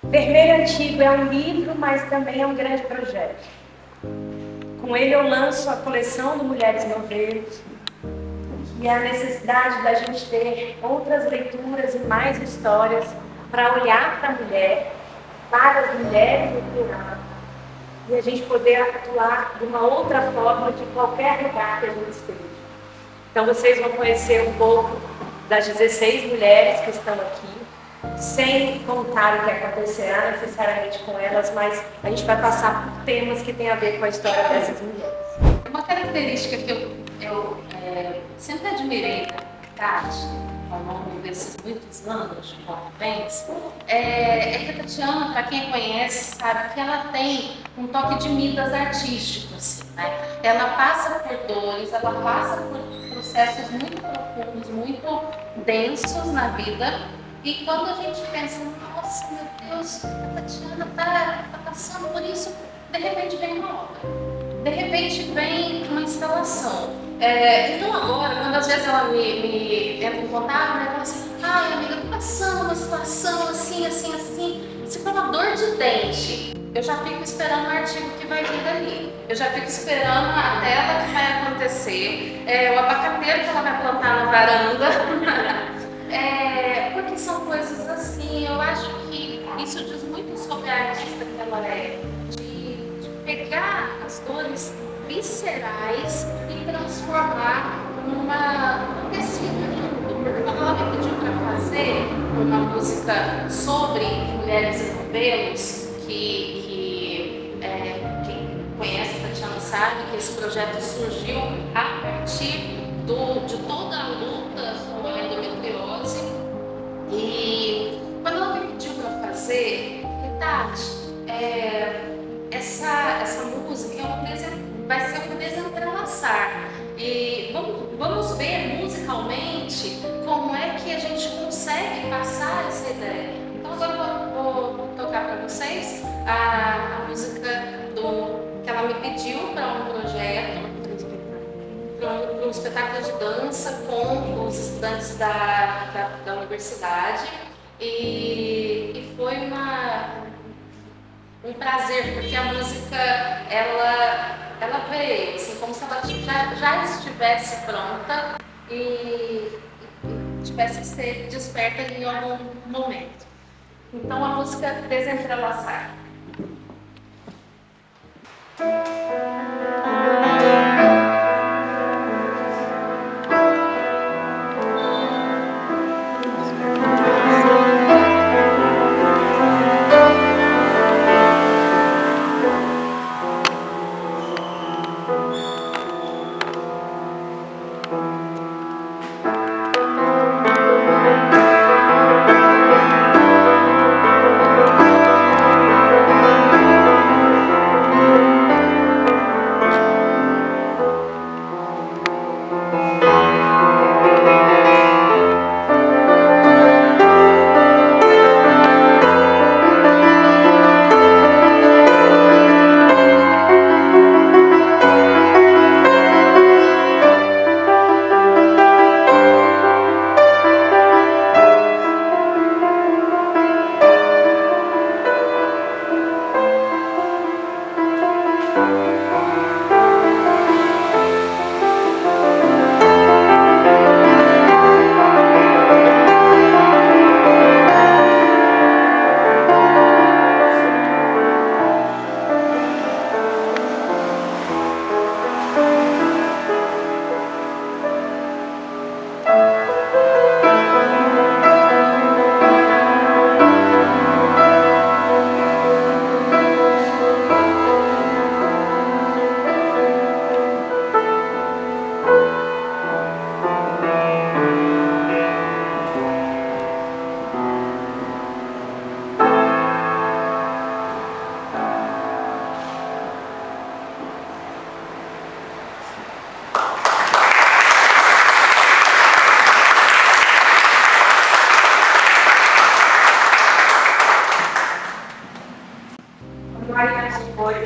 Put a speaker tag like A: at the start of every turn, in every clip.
A: Vermelho Antigo é um livro, mas também é um grande projeto. Com ele eu lanço a coleção do Mulheres Novelos, e a necessidade da gente ter outras leituras e mais histórias para olhar para a mulher, para as mulheres no plural, e a gente poder atuar de uma outra forma de qualquer lugar que a gente esteja. Então vocês vão conhecer um pouco das 16 mulheres que estão aqui, sem contar o que acontecerá necessariamente com elas, mas a gente vai passar por temas que têm a ver com a história dessas mulheres.
B: Uma característica que eu sempre admirei na Tati, ao longo desses muitos anos de convivência, é que a Tatiana, para quem conhece, sabe que ela tem um toque de Midas artístico, assim, né? Ela passa por dores, ela passa por processos muito profundos, muito densos na vida, e quando a gente pensa, nossa, meu Deus, a Tatiana tá passando por isso, de repente vem uma obra. De repente vem uma instalação. Então agora, quando às vezes ela me entra em contato, né, fala assim, ai amiga, tô passando uma situação assim, assim, assim, se for uma dor de dente, eu já fico esperando o artigo que vai vir dali. Eu já fico esperando a tela que vai acontecer, o abacateiro que ela vai plantar na varanda. Porque são coisas assim, eu acho que isso diz muito sobre a artista que ela é. Pegar as dores viscerais e transformar num tecido lindo. Porque quando ela me pediu para fazer uma música sobre mulheres e novelos, quem conhece a Tatiana sabe que esse projeto surgiu a partir de toda a luta com a endometriose. E quando ela me pediu para fazer, Tati, essa música vai ser um desentrelaçar. E vamos ver musicalmente como é que a gente consegue passar essa ideia. Então agora eu vou tocar para vocês a música que ela me pediu para um projeto, para um espetáculo de dança com os estudantes da universidade. E foi um prazer, porque a música ela veio assim, como se ela já estivesse pronta e tivesse que ser desperta em algum momento. Então a música Desentrelaçar.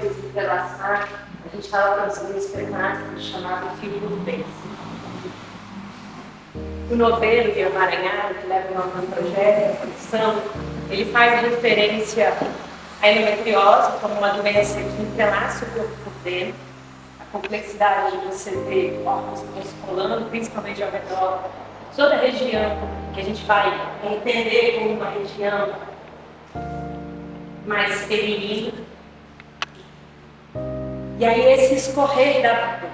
B: Desentrelaçar, a gente estava fazendo um espetáculo chamado Filho do Bem. O novelo e o emaranhado, que leva o nome do projeto, a produção,
A: ele faz referência à endometriose como uma doença que entrelaça o corpo por dentro, a complexidade de você ter órgãos colando, principalmente ao redor, toda a região que a gente vai entender como uma região mais feminina. E aí esse escorrer da vida,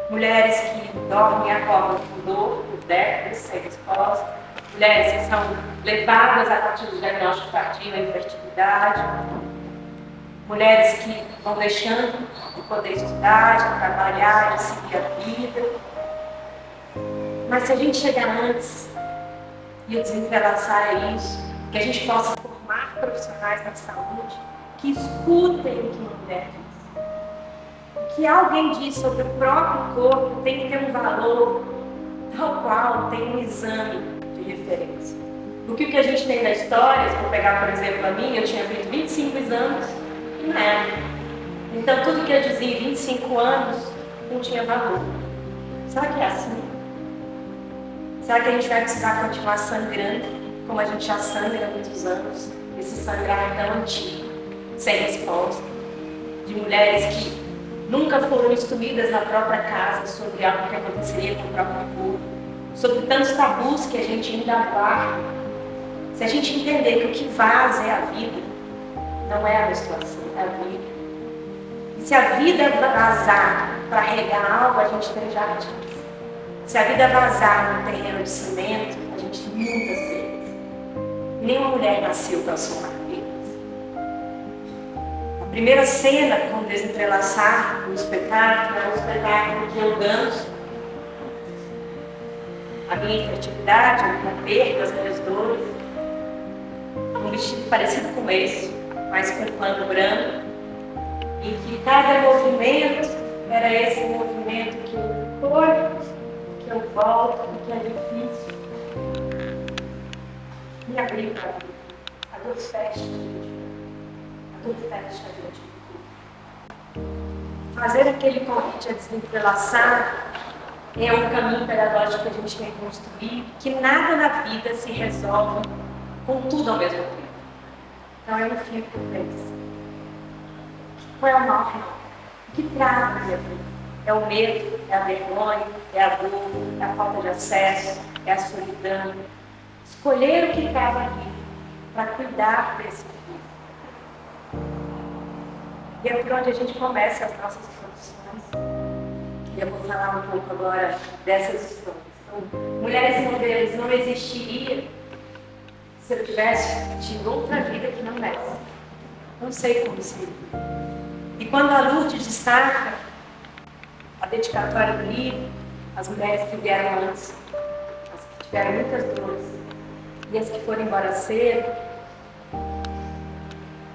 A: mulheres que dormem e acordam com dor, por décadas, sem resposta, mulheres que são levadas a partir do diagnóstico tardio à infertilidade, mulheres que vão deixando de poder estudar, de trabalhar, de seguir a vida. Mas se a gente chegar antes e o desentrelaçar é isso, que a gente possa formar profissionais da saúde que escutem o que uma mulher diz. O que alguém diz sobre o próprio corpo tem que ter um valor tal qual tem um exame de referência. Porque o que a gente tem na história, se eu pegar, por exemplo, a mim, eu tinha feito 25 exames e nada. Então, tudo que eu dizia em 25 anos não tinha valor. Será que é assim? Será que a gente vai precisar continuar sangrando, como a gente já sangra há muitos anos? Esse sangrar é tão antigo, sem resposta, de mulheres que nunca foram instruídas na própria casa sobre algo que aconteceria com o próprio corpo, sobre tantos tabus que a gente ainda guarda. Se a gente entender que o que vaza é a vida, não é a menstruação, é a vida. E se a vida vazar para regar algo, a gente tem jardins. Se a vida vazar num terreno de cimento, a gente tem muitas perdas. Nenhuma mulher nasceu para somar perdas. A primeira cena com o desentrelaçar do espetáculo é um espetáculo que eu danço a minha infertilidade, a minha perda, as minhas dores. Um vestido parecido com esse, mas com pano branco. E que cada movimento era esse movimento que eu corro, que eu volto, que é difícil. Me abrir para a vida. A dor fecha, a dor fecha a gente. Fazer aquele convite a desentrelaçar é um caminho pedagógico que a gente tem construído, que nada na vida se resolve com tudo ao mesmo tempo. Então é um fio por vez. Qual é o mal? O que trava a minha vida? É o medo, é a vergonha, é a dor, é a falta de acesso, é a solidão. Escolher o que trava a vida para cuidar desse filho. E é por onde a gente começa as nossas produções. E eu vou falar um pouco agora dessas histórias. Então, Mulheres e Modelos não existiria se eu tivesse tido outra vida que não essa. Não sei como seria. E quando a Lourdes destaca a dedicatória do livro, as mulheres que vieram antes, as que tiveram muitas dores, e as que foram embora cedo,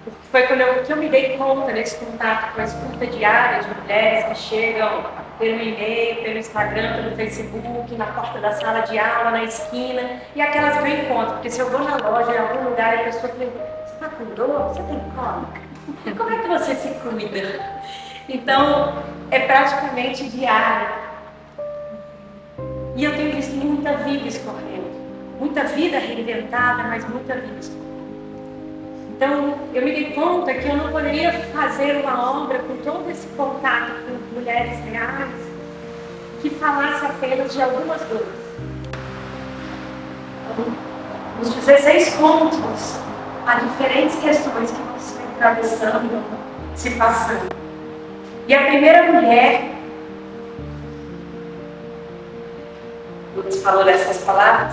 A: porque foi quando eu me dei conta nesse contato com a escuta diária de mulheres que chegam pelo e-mail, pelo Instagram, pelo Facebook, na porta da sala de aula, na esquina, e aquelas que eu encontro, porque se eu vou na loja, em algum lugar, a pessoa fala, você está com dor? Você tem cólica? Como é que você se cuida? Então, é praticamente diário. E eu tenho visto muita vida escorrendo, muita vida reinventada, mas muita vida escorrendo. Então, eu me dei conta que eu não poderia fazer uma obra com todo esse contato com mulheres reais que falasse apenas de algumas dores. Então, nos 16 contos, há diferentes questões que vão se atravessando, se passando. E a primeira mulher, Lourdes falou dessas palavras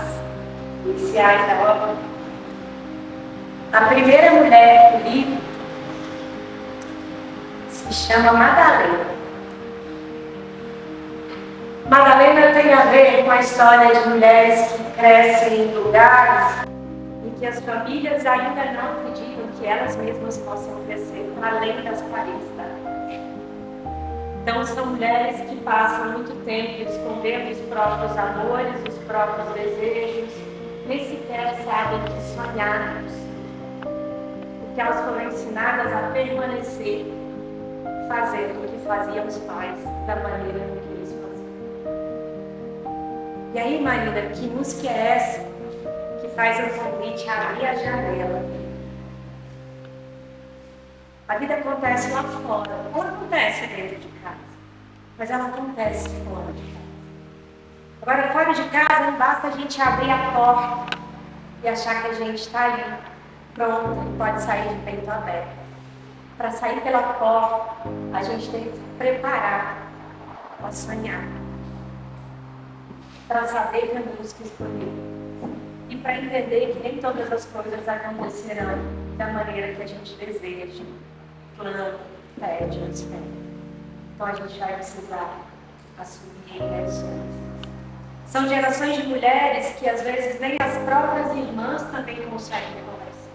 A: iniciais da obra, a primeira mulher do livro se chama Madalena. Madalena tem a ver com a história de mulheres que crescem em lugares em que as famílias ainda não acreditam que elas mesmas possam crescer para além das paredes da vida. Então são mulheres que passam muito tempo escondendo os próprios amores, os próprios desejos, nem sequer sabem que sonharmos. Que elas foram ensinadas a permanecer fazendo o que faziam os pais, da maneira que eles faziam. E aí, Marina, que música é essa que faz o convite a abrir a janela A vida acontece lá fora, ou acontece dentro de casa, mas ela acontece fora de casa. Agora, fora de casa, não basta a gente abrir a porta e achar que a gente está ali, pronto, e pode sair de peito aberto. Para sair pela porta, a gente tem que se preparar para sonhar, para saber caminhos que escolher e para entender que nem todas as coisas acontecerão da maneira que a gente deseja, plano, pede, espera. Então a gente vai precisar assumir emoções. São gerações de mulheres que às vezes nem as próprias irmãs também conseguem conversar.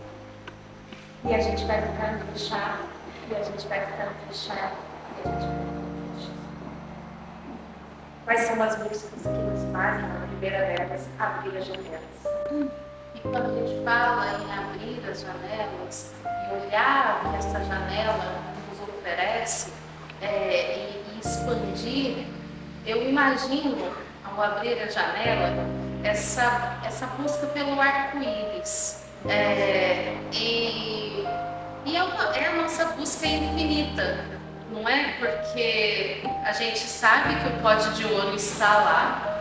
A: E a gente vai ficando fechado, e a gente vai ficando fechado, e a gente vai ficando fechado. Quais são as músicas que nos fazem, a primeira delas, abrir as janelas?
B: E quando a gente fala em abrir as janelas e olhar o que essa janela nos oferece e expandir, eu imagino, ao abrir a janela, essa busca pelo arco-íris. E é a nossa busca infinita, não é? Porque a gente sabe que o pote de ouro está lá,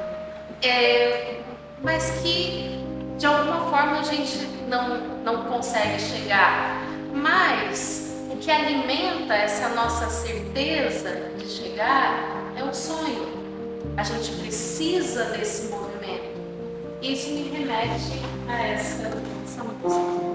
B: mas que de alguma forma a gente não consegue chegar. Mas o que alimenta essa nossa certeza de chegar é o sonho. A gente precisa desse movimento. Isso me remete a essa música.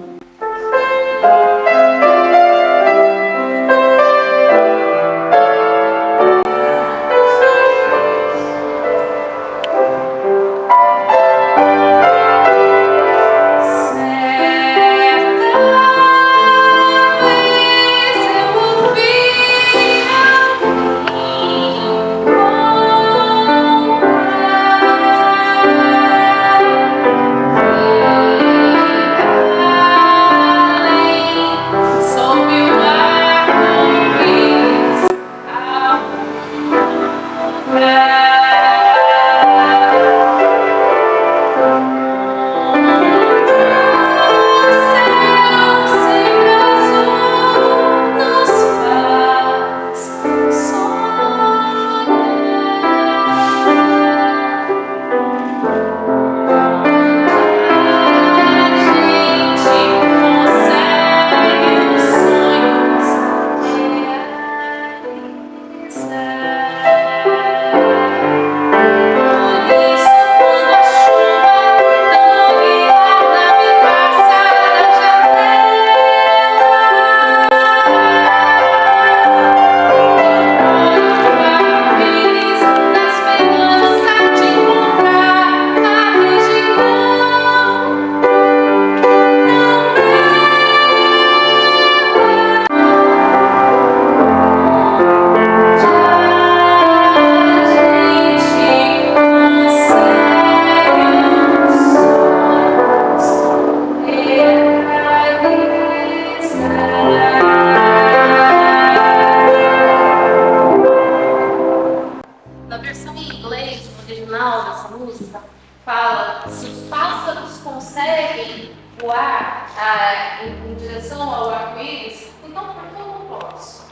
B: Em direção ao arco-íris, então por que eu não posso?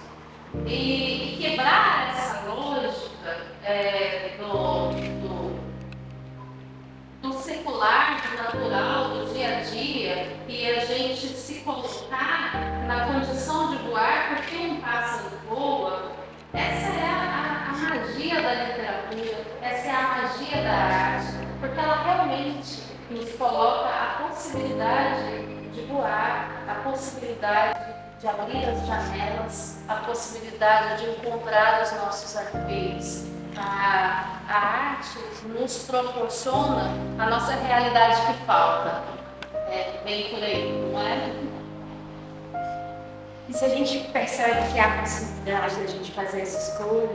B: E quebrar essa lógica do secular, do natural, do dia a dia, e a gente se colocar na condição de voar porque um pássaro voa. Essa é a magia da literatura, essa é a magia da arte, porque ela realmente nos coloca a possibilidade de voar, a possibilidade de abrir as janelas, a possibilidade de encontrar os nossos arco-íris. A arte nos proporciona a nossa realidade que falta. É bem por aí, não é?
A: E se a gente percebe que há a possibilidade da gente fazer essa escolha,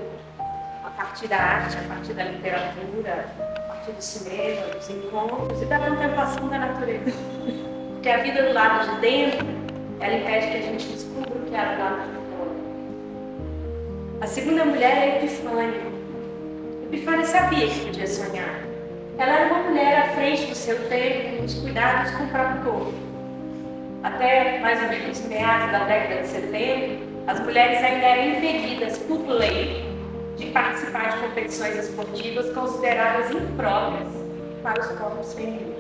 A: a partir da arte, a partir da literatura, a partir do cinema, dos encontros e da contemplação da natureza. Porque a vida do lado de dentro, ela impede que a gente descubra o que é do lado de fora. A segunda mulher é Epifânia. Epifânia sabia que podia sonhar. Ela era uma mulher à frente do seu tempo, nos cuidados com o próprio corpo. até mais ou menos meados da década de 70, as mulheres ainda eram impedidas por lei de participar de competições esportivas consideradas impróprias para os corpos femininos.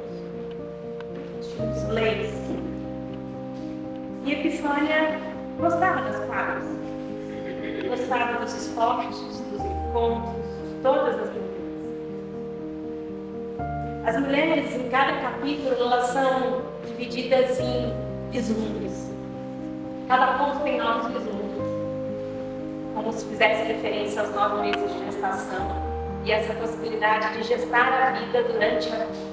A: Tínhamos leis. E Epifânia gostava das quadras, gostava dos esportes, dos encontros, de todas as meninas. As mulheres, em cada capítulo, elas são divididas em vislumbres. Cada ponto tem 9 vislumbres, como se fizesse referência aos 9 meses de gestação e essa possibilidade de gestar a vida durante a vida.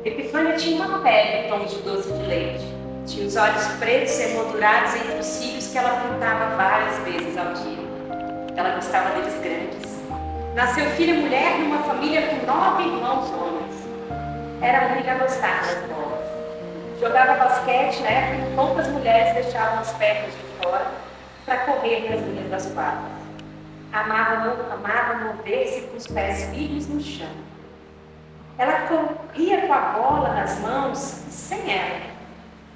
A: Epifânia tinha uma pele em tom de doce de leite, tinha os olhos pretos emoldurados entre os cílios que ela pintava várias vezes ao dia. Ela gostava deles grandes. Nasceu filha mulher numa família com 9 irmãos homens. Era a única a gostar das bolas. Jogava basquete, né? Poucas mulheres deixavam as pernas de fora para correr nas linhas das quadras. Amava mover-se com os pés firmes no chão. Ela corria com a bola nas mãos sem ela.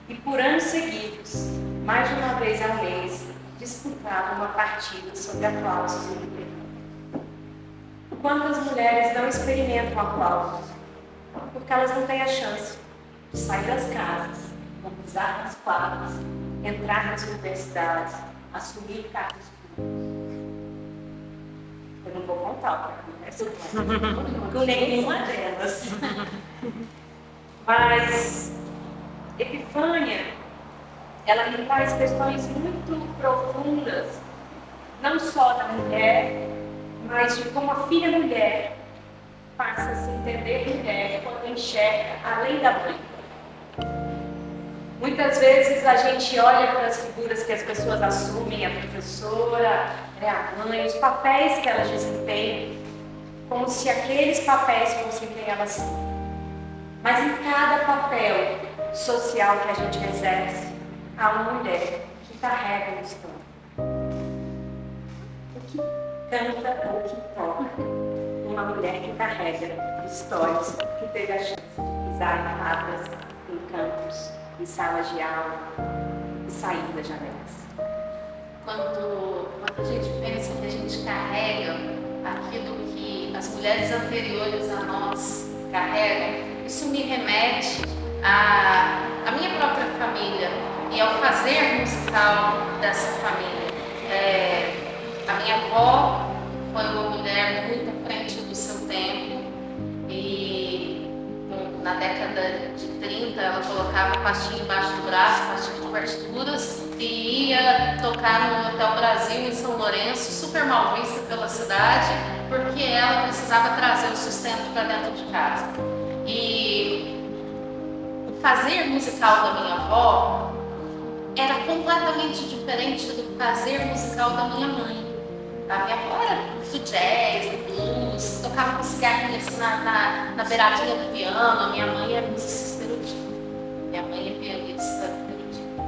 A: E por anos seguidos, mais de uma vez ao mês, disputava uma partida sob aplausos e liberdade. Quantas mulheres não experimentam aplausos? Porque elas não têm a chance de sair das casas, pisar nas quadras, entrar nas universidades, assumir cargos públicos. Eu não vou contar o que acontece com nenhuma delas. Mas Epifânia, ela me traz questões muito profundas, não só da mulher, mas de como a filha mulher passa a se entender mulher quando enxerga além da mãe. Muitas vezes a gente olha para as figuras que as pessoas assumem, a professora, a mãe, os papéis que elas desempenham, como se aqueles papéis fossem quem elas são. Mas em cada papel social que a gente exerce, há uma mulher que carrega o história. O que canta ou que toca, uma mulher que carrega histórias, que teve a chance de pisar em quadras, em campos, em salas de aula e sair das janelas.
B: Quando a gente pensa que a gente carrega aquilo que as mulheres anteriores a nós carregam, isso me remete à minha própria família e ao fazer musical dessa família. A minha avó foi uma mulher muito à frente do seu tempo e na década de 30 ela colocava pastinha embaixo do braço, pastinha de partituras e ia tocar no Hotel Brasil em São Lourenço, super mal vista pela cidade, porque ela precisava trazer o sustento para dentro de casa. E o fazer musical da minha avó era completamente diferente do fazer musical da minha mãe. A minha avó era do jazz, do blues, tocava com cigarrinho assim na beiradinha do piano. A minha mãe era musicista erudita. Minha mãe é pianista erudita.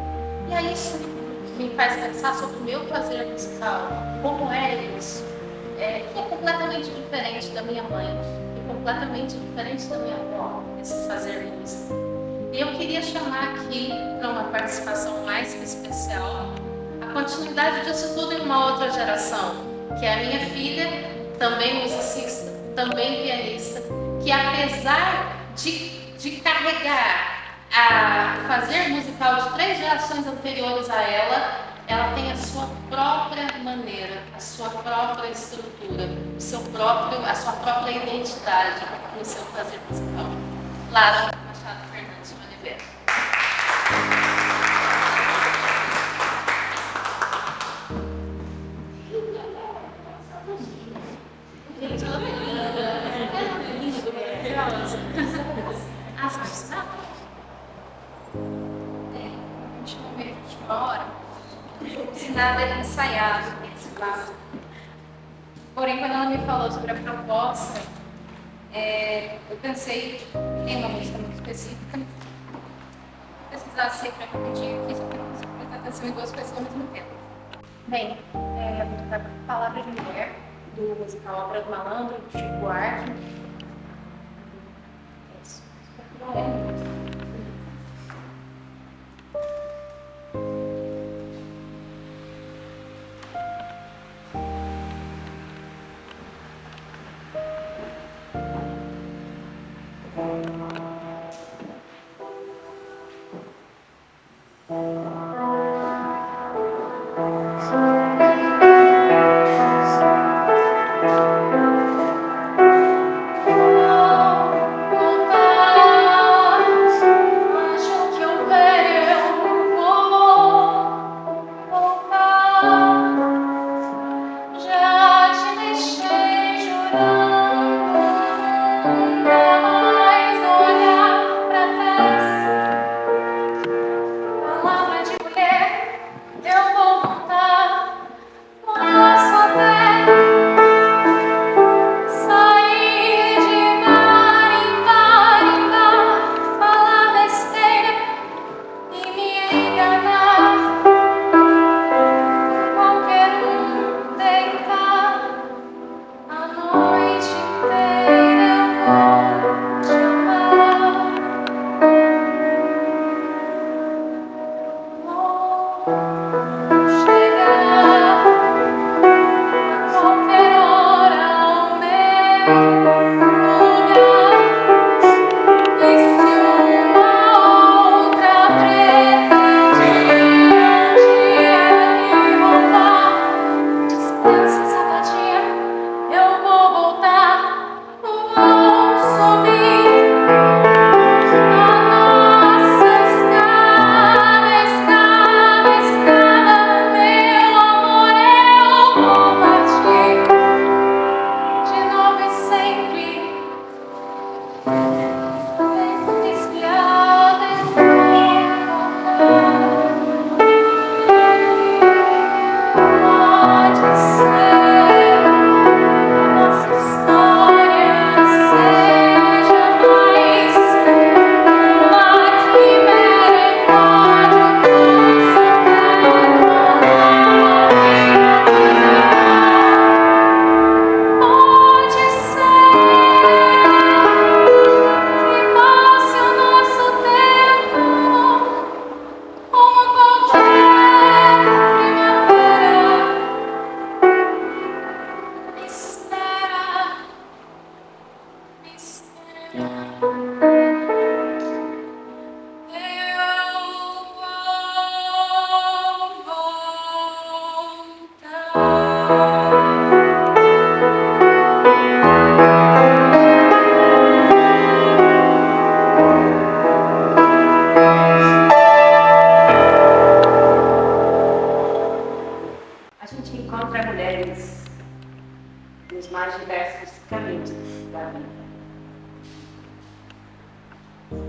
B: E aí isso me faz pensar sobre o meu fazer musical. Como é isso? Que é completamente diferente da minha mãe. E completamente diferente da minha avó, esse fazer música. E eu queria chamar aqui para uma participação mais que especial a continuidade disso tudo em uma outra geração, que é a minha filha, também musicista, também pianista, que apesar de carregar a fazer musical de 3 gerações anteriores a ela, ela tem a sua própria maneira, a sua própria estrutura, a sua própria identidade no seu fazer musical. Lara Machado Fernandes de Oliveira.
C: Nada era ensaiado, porém quando ela me falou sobre a proposta, eu pensei em uma música muito específica, pesquisar sempre rapidinho aqui, só para conseguir prestar atenção em 2 coisas ao mesmo tempo. Bem, eu vou tocar Palavra de Mulher, do musical Ópera do Malandro, do Chico Buarque. É isso.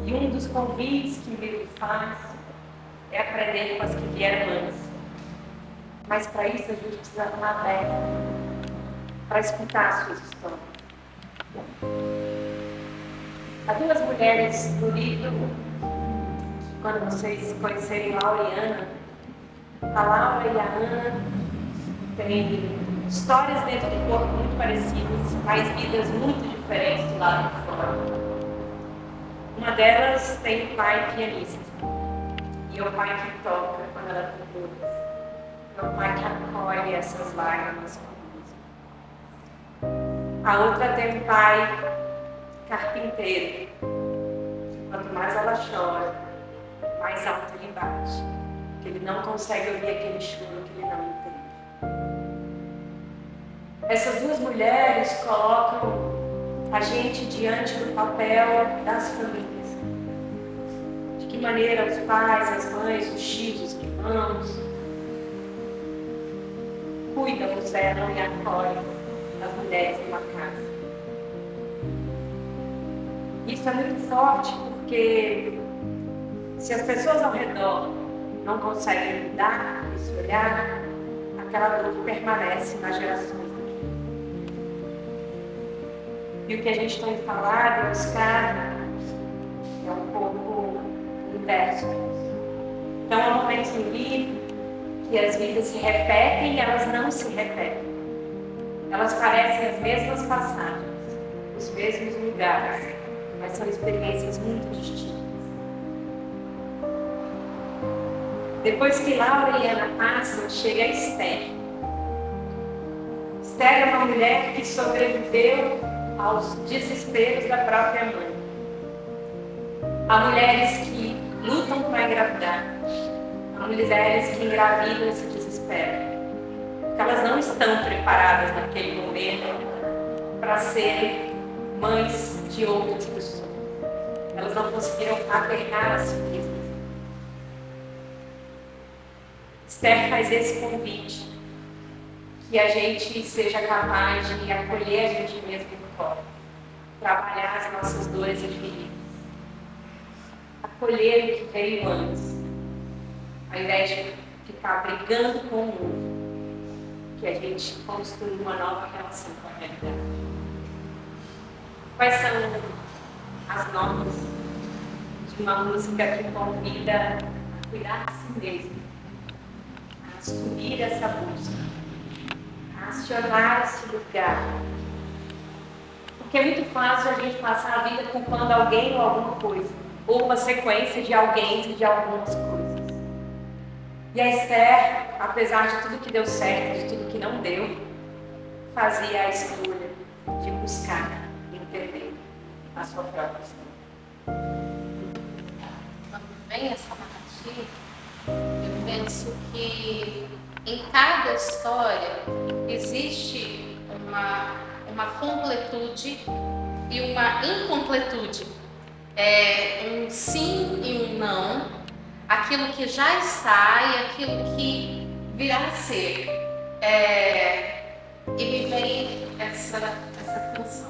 A: E um dos convites que o livro faz é aprender com as que vieram antes. Mas para isso a gente precisa estar aberto para escutar as suas histórias. Há duas mulheres do livro, quando vocês conhecerem Laura e Ana, a Laura e a Ana têm histórias dentro do corpo muito parecidas, mas vidas muito diferentes do lado de fora. Uma delas tem um pai pianista, e é o pai que toca quando ela tem dores. É o pai que acolhe essas lágrimas com música. A outra tem um pai carpinteiro. Quanto mais ela chora, mais alto ele bate. Porque ele não consegue ouvir aquele choro que ele não entende. Essas duas mulheres colocam a gente diante do papel das famílias. De que maneira os pais, as mães, os tios, os irmãos cuidam, zelam e acolhem as mulheres numa casa. Isso é muito forte porque se as pessoas ao redor não conseguem lidar com esse olhar, aquela dor permanece nas gerações. E o que a gente tem falado, buscar, é um pouco o inverso. Então, há momentos no livro que as vidas se repetem e elas não se repetem. Elas parecem as mesmas passagens, os mesmos lugares, mas são experiências muito distintas. Depois que Laura e Ana passam, chega a Esther. Esther é uma mulher que sobreviveu aos desesperos da própria mãe. Há mulheres que lutam para engravidar, Há mulheres que engravidam e se desesperam, porque elas não estão preparadas naquele momento para serem mães de outras pessoas. Elas não conseguiram aterrar a si mesmas. Esther faz esse convite, que a gente seja capaz de acolher a gente mesmo no colo, trabalhar as nossas dores e feridas, acolher o que veio antes, ao invés de ficar brigando com o mundo, que a gente construa uma nova relação com a realidade. Quais são as notas de uma música que convida a cuidar de si mesmo, a assumir essa busca, a acionar esse lugar? Porque é muito fácil a gente passar a vida culpando alguém ou alguma coisa, ou uma sequência de alguém e de algumas coisas. E a Esther, apesar de tudo que deu certo, de tudo que não deu, fazia a escolha de buscar entender a sua própria história.
B: Quando vem essa narrativa, eu penso que em cada história existe uma completude e uma incompletude. Um sim e um não, aquilo que já está e aquilo que virá a ser. E me vem essa canção.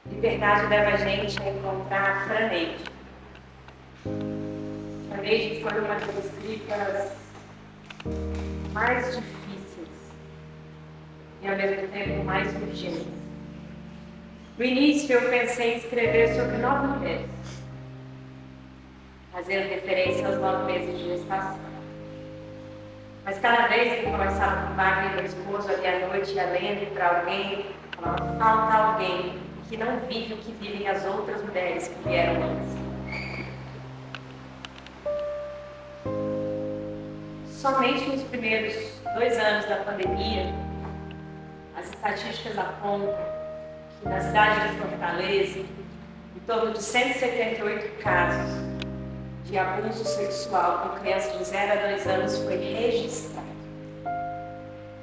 A: Liberdade leva a gente a encontrar a Franeide. Franeide foi uma das escritas mais difíceis e ao mesmo tempo mais urgentes. No início eu pensei em escrever sobre 9 mulheres, fazendo referência aos 9 meses de gestação. Mas cada vez que eu conversava com Wagner, meu esposo, ali à noite, ia lendo para alguém, falava, falta alguém que não vive o que vivem as outras mulheres que vieram antes. Somente nos primeiros 2 anos da pandemia, as estatísticas apontam que na cidade de Fortaleza, em torno de 178 casos de abuso sexual com crianças de 0 a 2 anos foi registrado.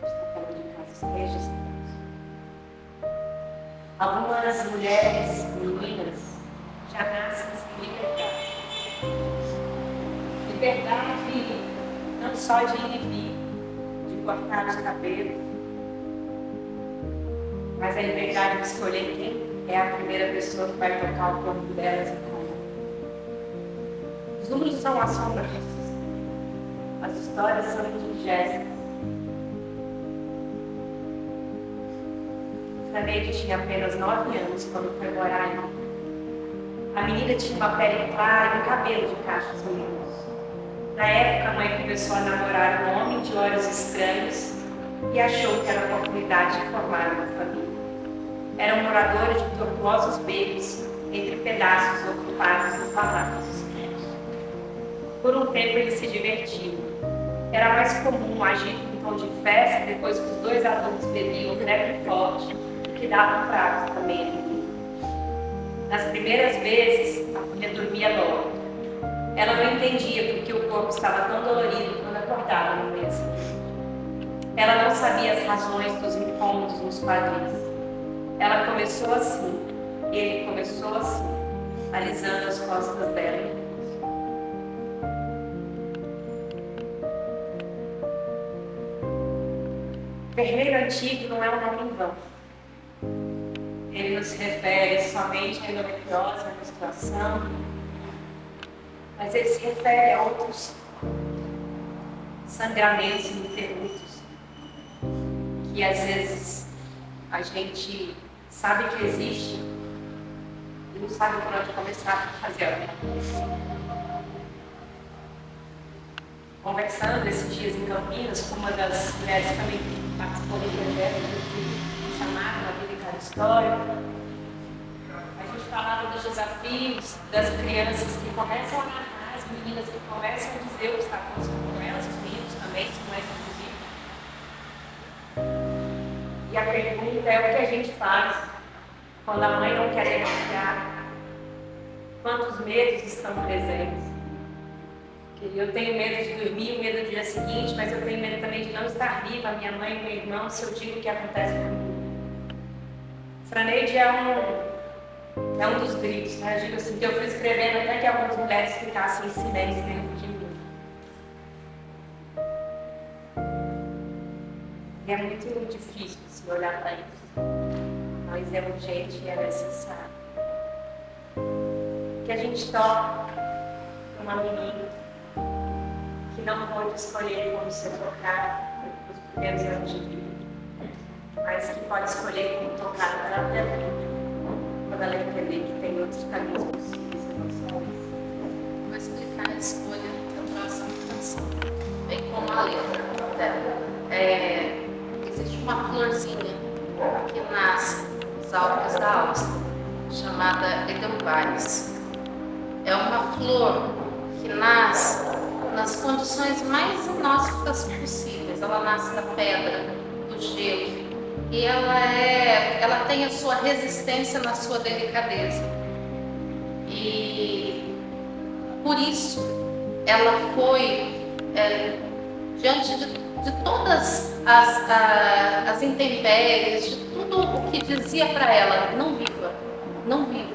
A: Está falando de casos registrados. Algumas mulheres, meninas, já nascem sem liberdade. Liberdade não só de ir e vir, de cortar os cabelos, mas a liberdade de escolher quem é a primeira pessoa que vai tocar o corpo delas e como. Os números são assombrosos, as histórias são indigestas. Franeide tinha apenas 9 anos quando foi morar em Roma. A menina tinha uma pele clara e um cabelo de cachos linos. Na época, a mãe começou a namorar um homem de olhos estranhos e achou que era a oportunidade de formar uma família. Eram moradores de tortuosos becos entre pedaços ocupados nos barracos dos prédios. Por um tempo eles se divertiam. Era mais comum agir em tom de festa depois que os 2 adultos bebiam leve e forte, que davam pratos também. Nas primeiras vezes, a filha dormia logo. Ela não entendia porque o corpo estava tão dolorido quando acordava no mês. Ela não sabia as razões dos incômodos nos quadris. Ela começou assim, ele começou assim, alisando as costas dela. Vermelho antigo não é um nome em vão. Ele não se refere somente à endometriose, à menstruação, mas ele se refere a outros sangramentos ininterruptos que às vezes a gente sabe que existe e não sabe por onde começar a fazer alguma coisa. Conversando esses dias em Campinas com uma das mulheres que também participou do projeto que chamaram A Vida em Cada História, a gente falava dos desafios das crianças que começam a narrar, as meninas que começam a dizer o que está acontecendo com elas, os meninos também se começam a dizer. E a pergunta é o que a gente faz quando a mãe não quer denunciar, quantos medos estão presentes. Eu tenho medo de dormir, medo do dia seguinte, mas eu tenho medo também de não estar viva, a minha mãe e meu irmão, se eu digo o que acontece comigo. Franeide é um dos gritos, né? Eu digo assim, que eu fui escrevendo até que algumas mulheres ficassem em silêncio dentro de mim. E é muito difícil se olhar para isso, mas é urgente e é necessário. Que a gente toque uma menina que não pode escolher como ser tocada nos primeiros anos de vida, mas que pode escolher como tocada pela vida, quando ela entender que tem outros caminhos possíveis e não só esse.
B: Vou explicar a escolha da próxima canção, bem como a letra dela. Existe uma florzinha que nasce nos Alpes da Áustria, chamada Edelweiss. É uma flor que nasce nas condições mais inóspitas possíveis. Ela nasce da pedra, do gelo, e ela tem a sua resistência na sua delicadeza. E por isso ela foi diante de todas as intempéries, de tudo o que dizia para ela: não viva, não viva.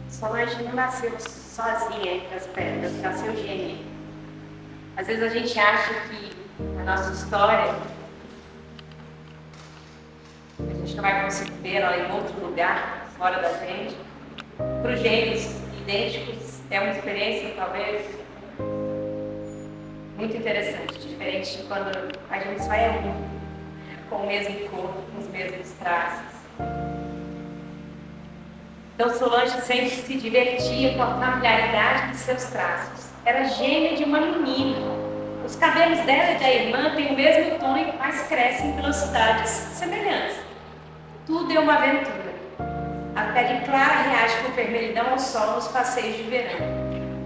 A: Solange não nasceu sozinha entre as pedras, nasceu gêmea. Às vezes a gente acha que a nossa história, a gente não vai conseguir ver ela em outro lugar, fora da gente. Para os gêmeos idênticos, é uma experiência talvez muito interessante, diferente de quando a gente só é um, com o mesmo corpo, com os mesmos traços. Então Solange sempre se divertia com a familiaridade de seus traços. Era gêmea de uma menina. Os cabelos dela e da irmã têm o mesmo tom, mas crescem em velocidades semelhantes. Tudo é uma aventura. A pele clara reage com vermelhidão ao sol nos passeios de verão.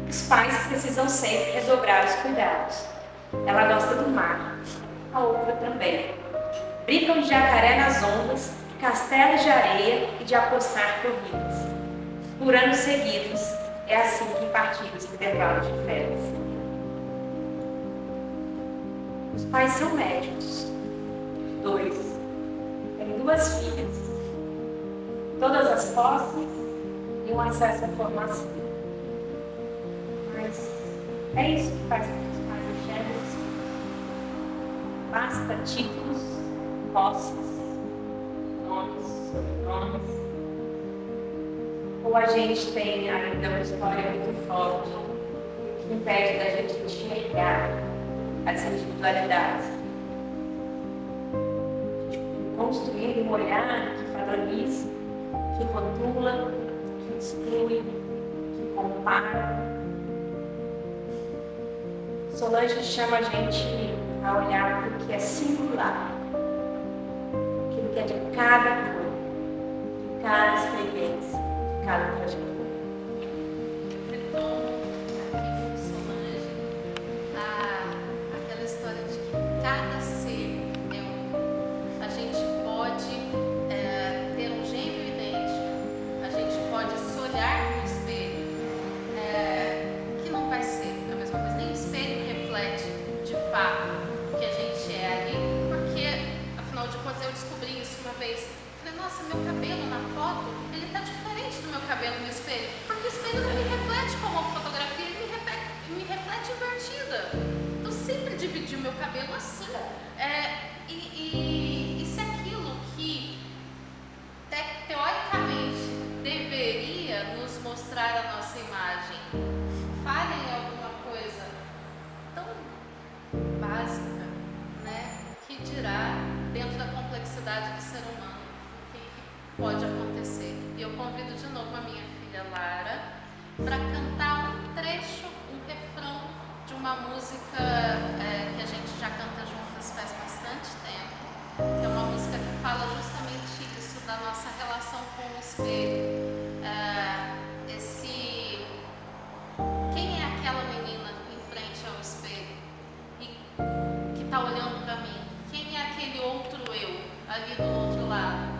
A: Os pais precisam sempre redobrar os cuidados. Ela gosta do mar, a outra também. Brincam de jacaré nas ondas, castelos de areia e de apostar corridas. Por anos seguidos, é assim que partilham os intervalos de férias. Os pais são médicos, 2. Tem 2 filhas, todas as posses e um acesso à formação. Mas é isso que faz com que os pais enxerguem os filhos. Basta títulos, posses, nomes, sobrenomes. Ou a gente tem ainda uma história muito forte que impede da gente enxergar as individualidades. Construindo um olhar que padroniza, que rotula, que exclui, que compara. Solange chama a gente a olhar para o que é singular, aquilo que é de cada cor, de cada experiência, de cada trajetória.
B: Retomo aqui com Solange aquela história de que cada ser é um. A gente pode ter um gênero idêntico, a gente pode se olhar no espelho, que não vai ser a mesma coisa, nem o espelho reflete de fato o que a gente é ali, porque afinal de contas eu descobri isso uma vez. Falei, nossa, meu cabelo na foto, ele tá diferente do meu cabelo no espelho, porque o espelho não me reflete como a fotografia, ele me reflete invertida. Eu sempre dividi o meu cabelo assim. E se aquilo que teoricamente deveria nos mostrar a nossa imagem falha em alguma coisa tão básica, né? Que dirá dentro da complexidade do ser humano o que pode acontecer. E eu convido de novo a minha filha Lara para cantar um trecho, um refrão de uma música que a gente já canta juntas faz bastante tempo, que é uma música que fala justamente isso, da nossa relação com o espelho. Quem é aquela menina em frente ao espelho e que está olhando para mim? Quem é aquele outro eu ali do outro lado?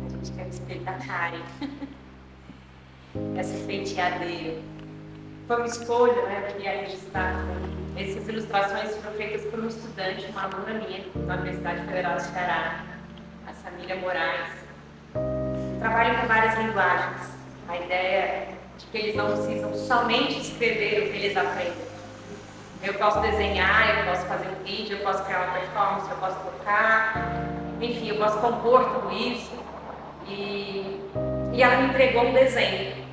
A: A gente quer o espelho da Karen. Essa penteadeira. Foi uma escolha, né? Eu queria registrar também. Essas ilustrações foram feitas por um estudante, uma aluna minha, da Universidade Federal do Ceará, a Samira Moraes. Trabalho com várias linguagens. A ideia é de que eles não precisam somente escrever o que eles aprendem. Eu posso desenhar, eu posso fazer um vídeo, eu posso criar uma performance, eu posso tocar, enfim, eu posso compor tudo isso. E ela me entregou um desenho.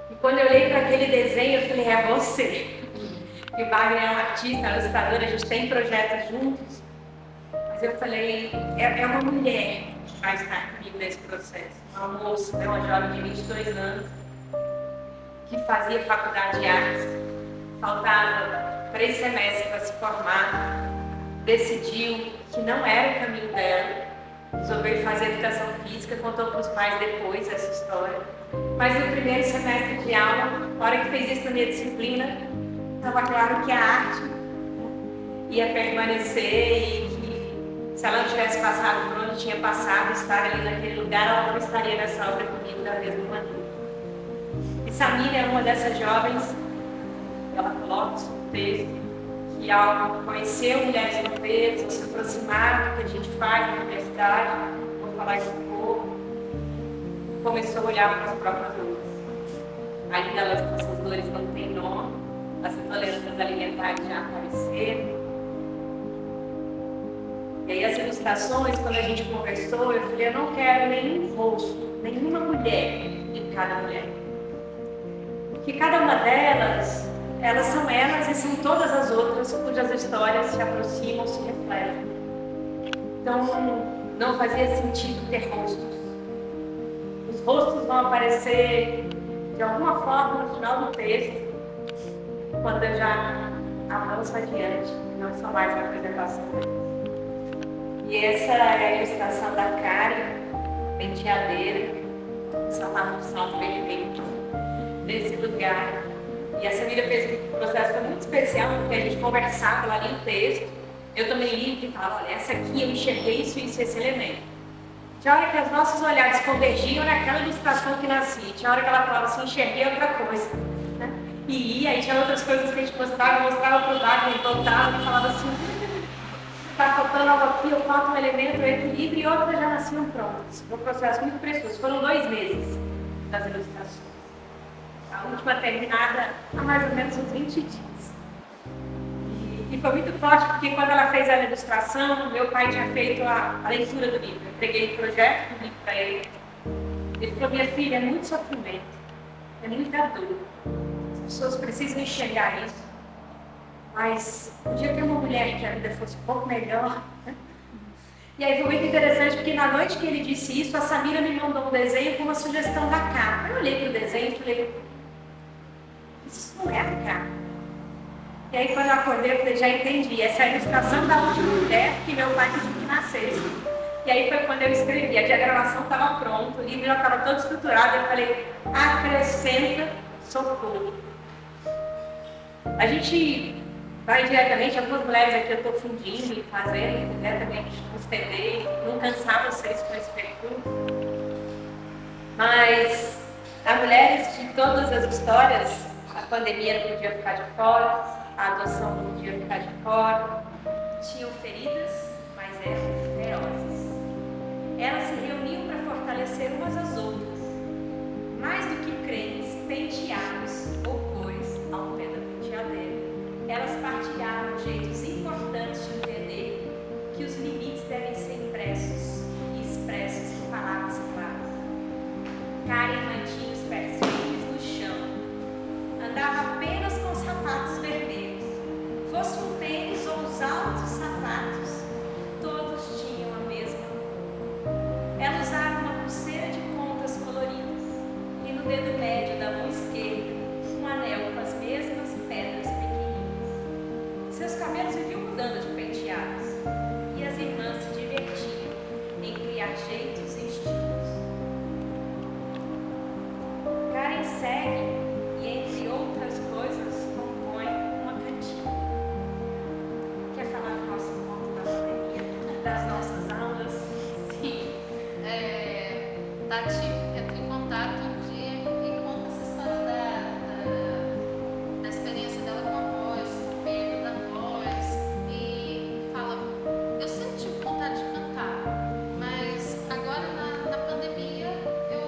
A: E quando eu olhei para aquele desenho, eu falei, é você. E o Wagner é um artista, é um ilustrador, a gente tem projetos juntos. Mas eu falei, é uma mulher que vai estar comigo nesse processo. Uma moça, né, uma jovem de 22 anos, que fazia faculdade de artes. Faltava 3 semestres para se formar. Decidiu que não era o caminho dela. Resolveu fazer educação física, contou para os pais depois essa história. Mas no primeiro semestre de aula, na hora que fez isso na minha disciplina, estava claro que a arte ia permanecer e que se ela não tivesse passado por onde tinha passado, estar ali naquele lugar, ela não estaria nessa obra comigo da mesma maneira. E Samira é uma dessas jovens, ela coloca isso no texto, que ao conhecer mulheres novas, ao se aproximar do que a gente faz na universidade, vou falar isso um pouco, começou a olhar para as próprias dores. Ainda essas dores não têm nome, as intolerâncias alimentares já apareceram. E aí as ilustrações, quando a gente conversou, eu falei, eu não quero nenhum rosto, nenhuma mulher de cada mulher. Porque cada uma delas, elas são elas e são todas as outras cujas histórias se aproximam, se refletem. Então, não fazia sentido ter rostos. Os rostos vão aparecer de alguma forma no final do texto, quando eu já avanço adiante, não só mais a apresentação deles. E essa é a ilustração da Karen, penteadeira, sapato de salto vermelho, nesse lugar. E a Samira fez um processo muito especial, porque a gente conversava, ela lia o texto, eu também li e falava, olha, essa aqui eu enxerguei isso, esse elemento. Tinha hora que os nossos olhares convergiam naquela ilustração que nascia, tinha hora que ela falava assim, enxerguei outra coisa. Né? E aí tinha outras coisas que a gente mostrava para o Wagner, voltava e falava assim, está faltando algo aqui, eu falta um elemento, um equilíbrio, e outras já nasciam prontas. Foi um processo muito precioso. Foram 2 meses das ilustrações. A última terminada há mais ou menos uns 20 dias. E foi muito forte, porque quando ela fez a ilustração, meu pai tinha feito a leitura do livro. Eu entreguei o projeto do livro para ele. Ele falou, minha filha, é muito sofrimento, é muita dor. As pessoas precisam enxergar isso. Mas podia ter uma mulher que a vida fosse um pouco melhor. E aí foi muito interessante, porque na noite que ele disse isso, a Samira me mandou um desenho com uma sugestão da capa. Eu olhei para o desenho e falei, isso não é a capa. E aí quando eu acordei, eu falei, já entendi, essa é a ilustração da última mulher que meu pai pediu que nascesse. E aí foi quando eu escrevi, a diagramação estava pronta, o livro já estava todo estruturado, eu falei, acrescenta socorro. A gente vai diretamente, algumas mulheres aqui eu estou fundindo e fazendo diretamente nos TD, não cansar vocês com esse percurso. Mas as mulheres de todas as histórias, a pandemia não podia ficar de fora, a adoção não podia ficar de fora, tinham feridas, mas eram ferozes. Elas se reuniam para fortalecer umas às outras, mais do que cremes, penteados ou cores ao pé da penteadeira. Elas partilharam jeitos importantes de entender que os limites devem ser impressos e expressos em palavras claras. Karen mantinha os pés firmes no chão. Andava apenas com sapatos vermelhos. Fosse um tênis ou os altos sapatos, todos tinham a mesma cor. Ela usava uma pulseira de pontas coloridas e no dedo médio da mão esquerda um anel com as mesmas pedras pequeninas. Seus cabelos viviam mudando de penteados e as irmãs se divertiam em criar jeitos e estilos. Karen segue e, entre outras coisas, compõe uma cantiga. Quer falar do nosso ponto da pandemia, das nossas aulas?
B: Sim. Tati entra em contato um dia e conta essa história da experiência dela com a voz, com o perda da voz, e fala, eu sempre tive vontade de cantar, mas agora na pandemia eu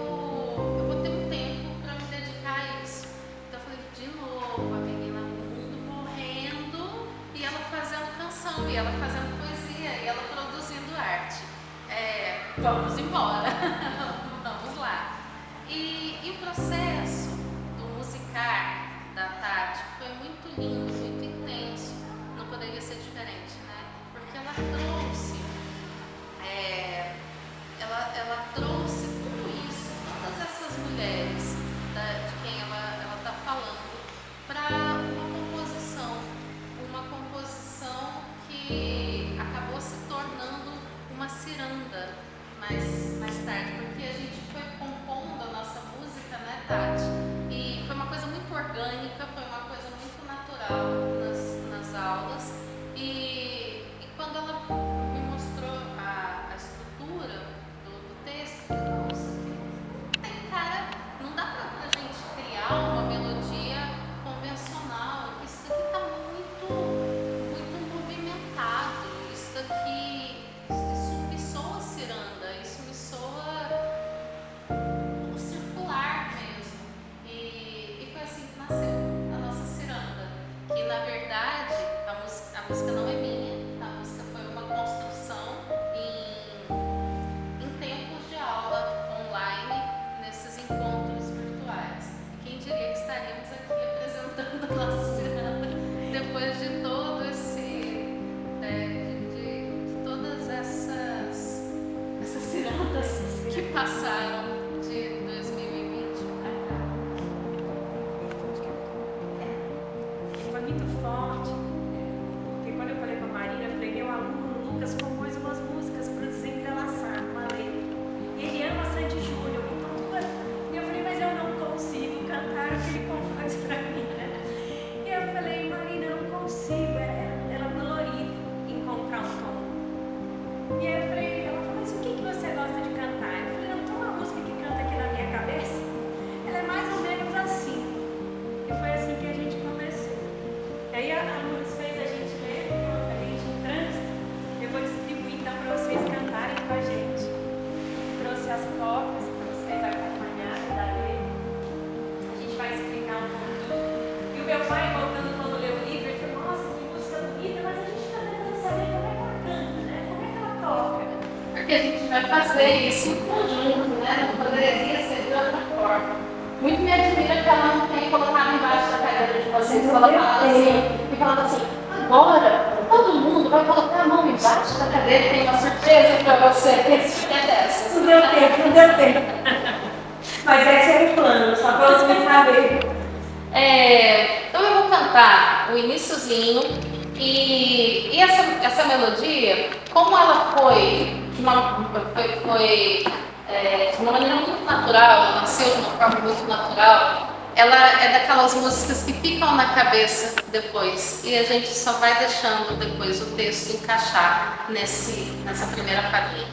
B: vou ter um tempo para me dedicar a isso. Então eu falei, de novo, a menina, o mundo morrendo, e ela fazendo canção, e ela fazendo poesia, e ela produzindo arte. Vamos embora, vamos lá. E o processo do musicar da Tati foi muito lindo, muito intenso, não poderia ser diferente, né? Porque ela trouxe, ela trouxe tudo isso, todas essas mulheres de quem ela está falando, para uma composição que acabou se tornando uma ciranda mais tarde, porque a gente foi compondo a nossa música, né, Tati? E foi uma coisa muito orgânica, foi uma coisa muito natural nas aulas. E quando ela me mostrou a estrutura do texto, eu falei, nossa, não tem cara, não dá pra gente criar uma melodia convencional. Isso daqui tá muito movimentado. Isso daqui, isso me soa ciranda, isso me soa circular mesmo. E foi assim que nasceu a nossa ciranda. Que na verdade a música não é minha, a música foi uma construção em tempos de aula online, nesses encontros virtuais. E quem diria que estaríamos aqui apresentando a nossa ciranda depois de todo esse, de todas essas cirandas que passaram de 2020 para cá.
A: E foi muito forte, porque quando eu falei com a Marina, eu falei, meu aluno Lucas compôs umas músicas
C: as cópias para vocês acompanharem da letra. A gente vai explicar um pouquinho. E o meu pai, voltando quando leu o livro, ele falou, nossa, que música bonita, mas a gente está tentando saber como é que ela canta, né? Como é que ela toca.
B: Porque a gente vai fazer isso em conjunto, né? Não poderia ser de outra forma. Muito me admira que ela não tenha colocado embaixo da cadeira de vocês, falando assim, agora todo mundo vai colocar a mão embaixo da cadeira e tem uma surpresa para você. Que é dessas.
A: Não deu tempo, não deu tempo. Mas esse é o plano, só para você saber.
B: Então eu vou cantar o iniciozinho e essa melodia, como ela foi de uma maneira muito natural, ela nasceu de uma forma muito natural, ela é daquelas músicas que ficam na cabeça depois e a gente só vai deixando depois o texto encaixar nessa primeira palhinha.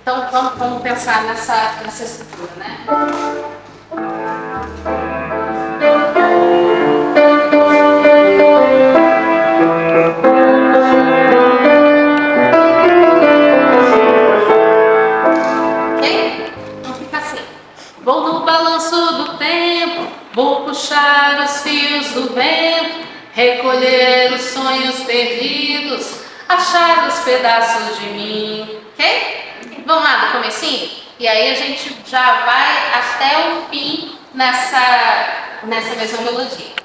B: Então vamos pensar nessa estrutura, né? Vou no balanço do tempo, vou puxar os fios do vento, recolher os sonhos perdidos, achar os pedaços de mim. Ok? Vamos lá do comecinho? E aí a gente já vai até o fim nessa mesma melodia.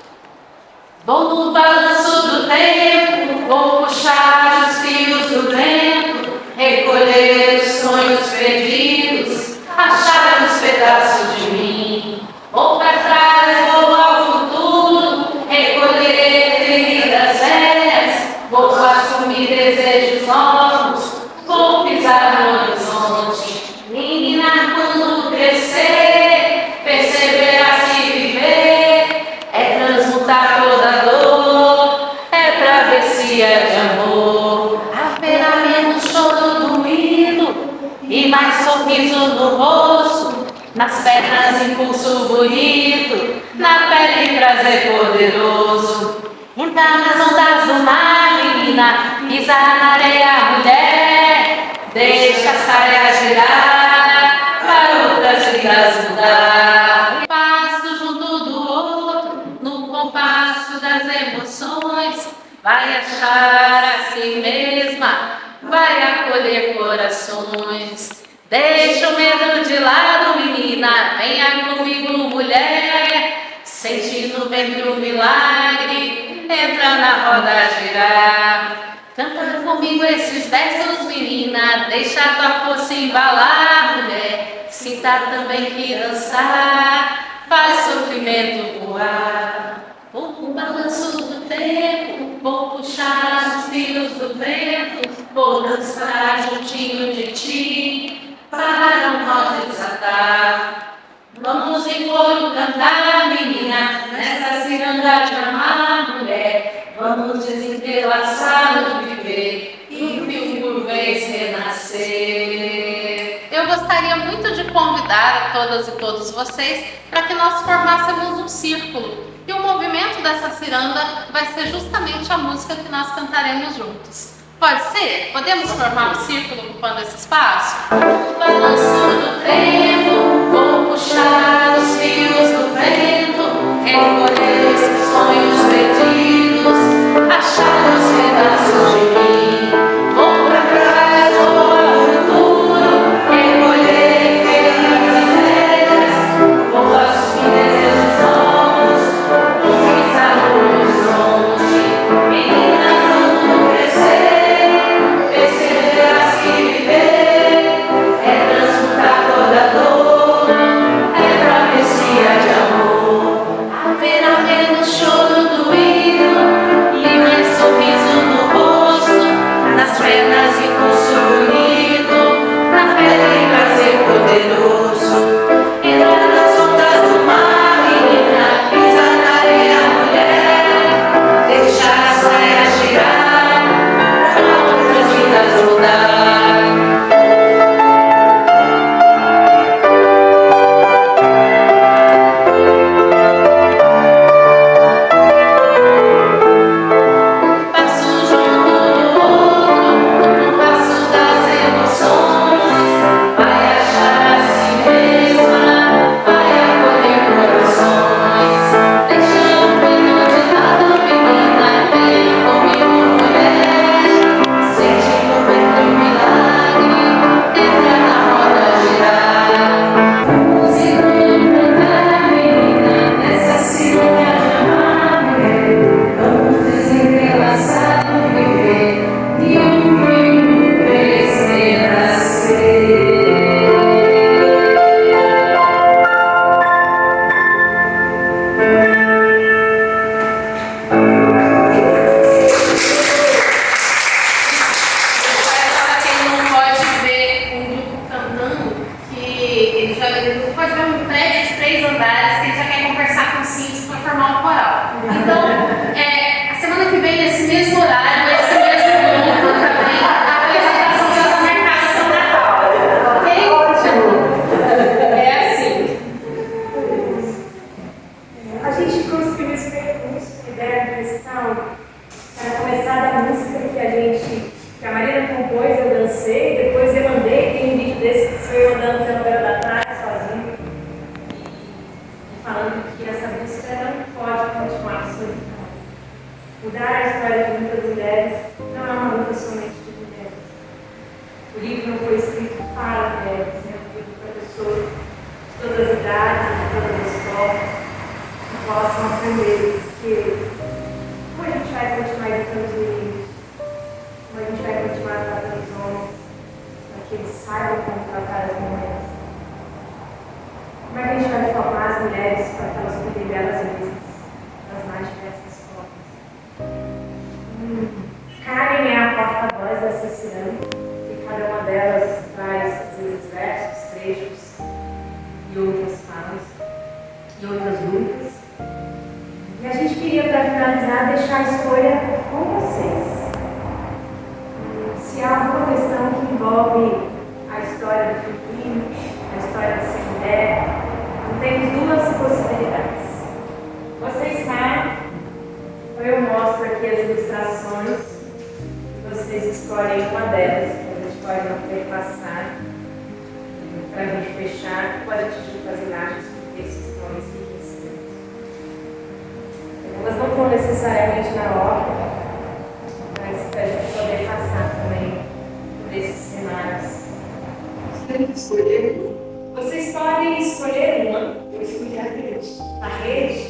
B: Vou no balanço do tempo, vou puxar os fios do vento, recolher os sonhos perdidos, achar os pedaços de mim. Vou para trás, vou ao futuro, recolher feridas velhas, vou assumir desejos novos, vou pisar no horizonte. Menina, quando crescer, perceberá se viver é transmutar toda dor, é travessia de amor. Haverá menos choro doído e mais sorriso no rosto, nas pernas impulso bonito, na pele prazer poderoso. Entrar nas ondas do mar, menina, pisar na areia, mulher, deixa a saia girar, para outras vidas mudar. Um passo junto do outro, no compasso das emoções, vai achar a si mesma, vai acolher corações. Deixa o medo de lado, menina, venha comigo, mulher, sente no ventre o milagre, entra na roda girar. Canta comigo esses versos, menina, deixa tua força embalar, mulher, sinta também que dançar faz sofrimento voar. Vou no balanço do tempo, vou puxar os fios do vento, vou dançar juntinho de ti, para um nó desatar. Vamos em coro cantar, menina, nessa ciranda de amar, mulher. Vamos desentrelaçar no viver e o fio por vez renascer. Eu gostaria muito de convidar a todas e todos vocês para que nós formássemos um círculo. E o movimento dessa ciranda vai ser justamente a música que nós cantaremos juntos. Pode ser? Podemos formar um círculo ocupando esse espaço? Balançando o tempo, vou puxar os fios do vento, recolher esses sonhos perdidos, achar os pedaços de mim. Vou pra trás, vou ao futuro, recolher feridas velhas, vou assumir desejos novos, vou pisar no horizonte. Menina, quando crescer, perceberás que viver é transmutar toda dor.
A: idades, de todas as formas, que possam aprender que como a gente vai continuar educando os meninos, como a gente vai continuar tratando os homens, para que eles saibam como tratar as mulheres. Como é que a gente vai formar as mulheres para que elas cuidem delas mesmas, das mais diversas formas? Karen é a porta-voz dessa ciranda, que cada uma delas traz, às vezes, versos, trechos e outras falas, e outras lutas. E a gente queria, para finalizar, deixar a escolha com vocês. Se há alguma questão que envolve a história do feminino, a história de ser mulher, temos duas possibilidades. Vocês saem, ou eu mostro aqui as ilustrações, e vocês escolhem uma delas, que a gente pode não ter passado, para a gente fechar, ou a gente junta as imagens com textos que estão enriquecidos. Elas não estão necessariamente na ordem, mas para a gente poder passar também por esses cenários. Vocês podem escolher uma. Eu escolhi a rede. A rede.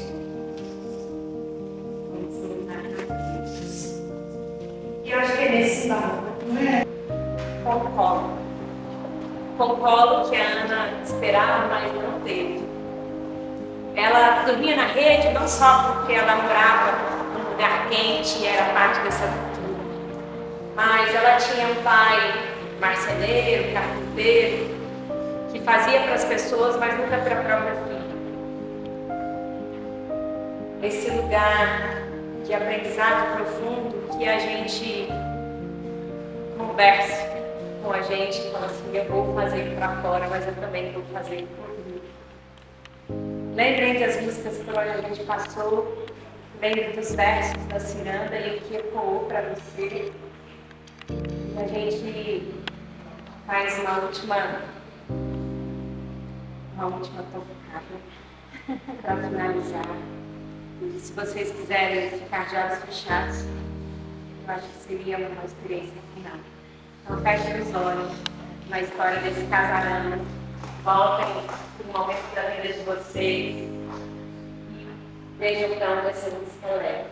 A: Vamos colocar na rede. E eu acho que é nesse balão, não é? Com colo. Com colo que a Ana esperava, mas não teve. Ela dormia na rede não só porque ela morava num lugar quente e era parte dessa cultura, mas ela tinha um pai marceneiro, carpinteiro, que fazia para as pessoas, mas nunca para a própria filha. Esse lugar de aprendizado profundo que a gente converse com a gente e fala assim, eu vou fazer para fora, mas eu também vou fazer por mim. Lembrem das músicas por onde a gente passou, lembrem dos versos da ciranda e o que ecoou para você. E a gente faz uma última tocada para finalizar. E se vocês quiserem ficar de olhos fechados, eu acho que seria uma experiência final. Então fechem os olhos na história desse casarão, voltem para o momento da vida de vocês e vejam para onde essa música leva.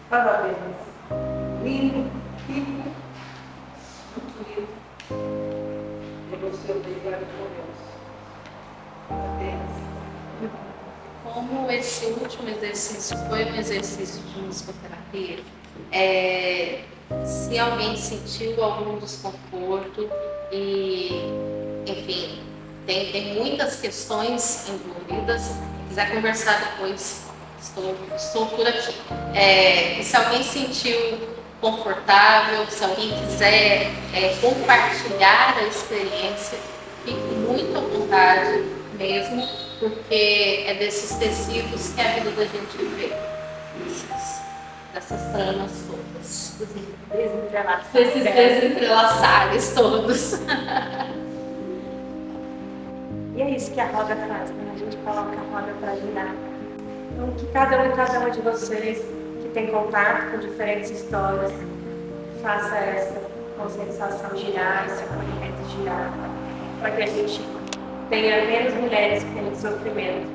A: Parabéns. lindo, rico, muito lindo, emocionei vários momentos. Apenas.
B: Como esse último exercício foi um exercício de musicoterapia, se alguém sentiu algum desconforto e, enfim, tem muitas questões envolvidas, quiser conversar depois, estou por aqui. E se alguém sentiu confortável, se alguém quiser compartilhar a experiência, fique muito à vontade mesmo, porque é desses tecidos que a vida da gente vê, dessas tramas todas, desses desentrelaçares todos.
A: E é isso que a roda faz, né? A gente coloca a roda para girar. Então, que cada um e cada uma de vocês que tem contato com diferentes histórias faça essa conscientização girar, esse acolhimento girar, para que a gente tenha menos mulheres com sofrimento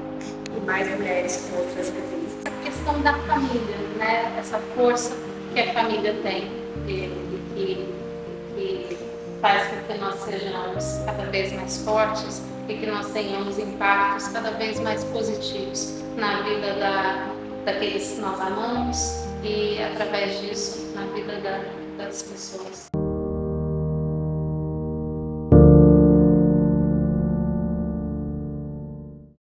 A: e mais mulheres com outras vivências.
B: A questão da família, né? Essa força que a família tem e que faz com que nós sejamos cada vez mais fortes e que nós tenhamos impactos cada vez mais positivos na vida daqueles que nós amamos e, através disso, na vida das pessoas.